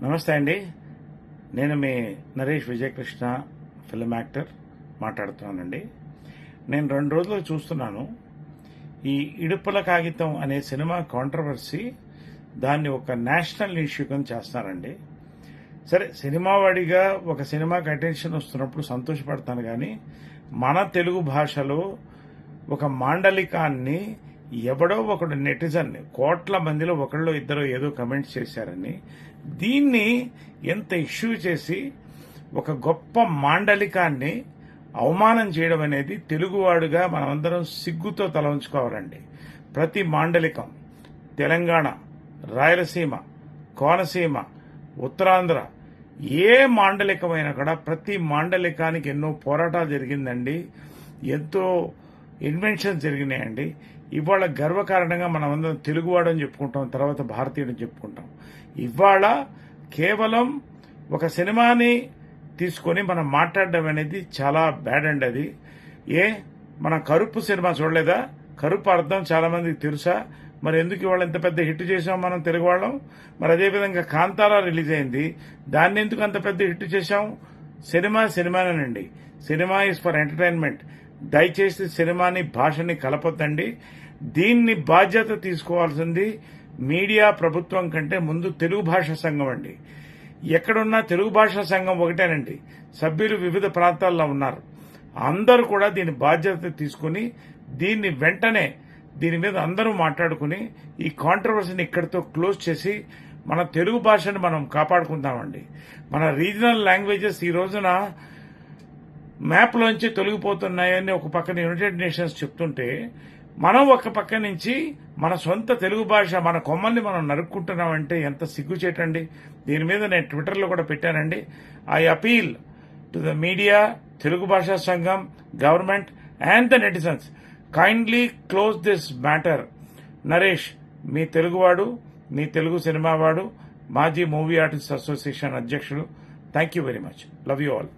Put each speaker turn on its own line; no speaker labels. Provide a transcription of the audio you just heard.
నమస్తే అండి. నేను మీ నరేష్ విజయకృష్ణ, ఫిల్మ్ యాక్టర్ మాట్లాడుతున్నానండి. నేను 2 రోజులు చూస్తున్నాను. ఈ ఇడుపుల కాగితం అనే సినిమా కాంట్రవర్సీ దాన్ని ఒక నేషనల్ ఇష్యూ కింద చేస్తున్నారండి. సరే, సినిమా వాడిగా ఒక సినిమాకి అటెన్షన్ వస్తున్నప్పుడు సంతోషపడతాను, కానీ మన తెలుగు భాషలో ఒక మాండలికాన్ని ఎవడో ఒకడు నెటిజన్ కోట్ల మందిలో ఒకళ్ళు ఇద్దరు ఏదో కమెంట్స్ చేశారని దీన్ని ఎంత ఇష్యూ చేసి ఒక గొప్ప మాండలికాన్ని అవమానం చేయడం అనేది తెలుగువాడుగా మనమందరం సిగ్గుతో తల ఉంచుకోవాలండి. ప్రతి మాండలికం తెలంగాణ, రాయలసీమ, కోనసీమ, ఉత్తరాంధ్ర ఏ మాండలికమైనా కూడా ప్రతి మాండలికానికి ఎన్నో పోరాటాలు జరిగిందండి, ఎంతో ఇన్వెన్షన్స్ జరిగినాయండి. ఇవాళ గర్వకారణంగా మనమందరం తెలుగువాడని చెప్పుకుంటాం, తర్వాత భారతీయుడని చెప్పుకుంటాం. ఇవాళ కేవలం ఒక సినిమాని తీసుకొని మనం మాట్లాడడం అనేది చాలా బ్యాడ్ అండి. అది మనం కరుపు సినిమా చూడలేదా? కరుపు అర్థం చాలా మందికి తెలుసా? మరి ఎందుకు ఇవాళ ఇంత పెద్ద హిట్ చేసాం మనం తెలుగు వాళ్ళం? మరి అదేవిధంగా కాంతారా రిలీజ్ అయింది, దాన్ని ఎందుకు అంత పెద్ద హిట్ చేశాం? సినిమానేనండి. Cinema is for entertainment. దయచేసి సినిమాని భాషని కలపొద్దండి. దీన్ని బాధ్యత తీసుకోవాల్సింది మీడియా, ప్రభుత్వం కంటే ముందు తెలుగు భాషా సంఘం అండి. ఎక్కడున్నా తెలుగు భాషా సంఘం ఒకటేనండి. సభ్యులు వివిధ ప్రాంతాల్లో ఉన్నారు. అందరూ కూడా దీని బాధ్యత తీసుకుని దీన్ని వెంటనే దీని మీద అందరూ మాట్లాడుకుని ఈ కాంట్రవర్సీని ఇక్కడితో క్లోజ్ చేసి మన తెలుగు భాషను మనం కాపాడుకుందామండి. మన రీజనల్ లాంగ్వేజెస్ ఈ రోజున మ్యాప్లోంచి తొలగిపోతున్నాయని ఒక పక్కన యునైటెడ్ నేషన్స్ చెప్తుంటే, మనం ఒక పక్క నుంచి మన సొంత తెలుగు భాష మన కొమ్మల్ని మనం నరుక్కుంటున్నామంటే ఎంత సిగ్గుచేటండి. దీని మీద నేను ట్విట్టర్లో కూడా పెట్టానండి. I appeal to the media, Telugu భాషా సంఘం, government and the netizens, kindly close this matter. Naresh, మీ తెలుగువాడు, మీ తెలుగు సినిమావాడు, మాజీ మూవీ ఆర్టిస్ట్ అసోసియేషన్ అధ్యక్షుడు. Thank you very much. Love you all.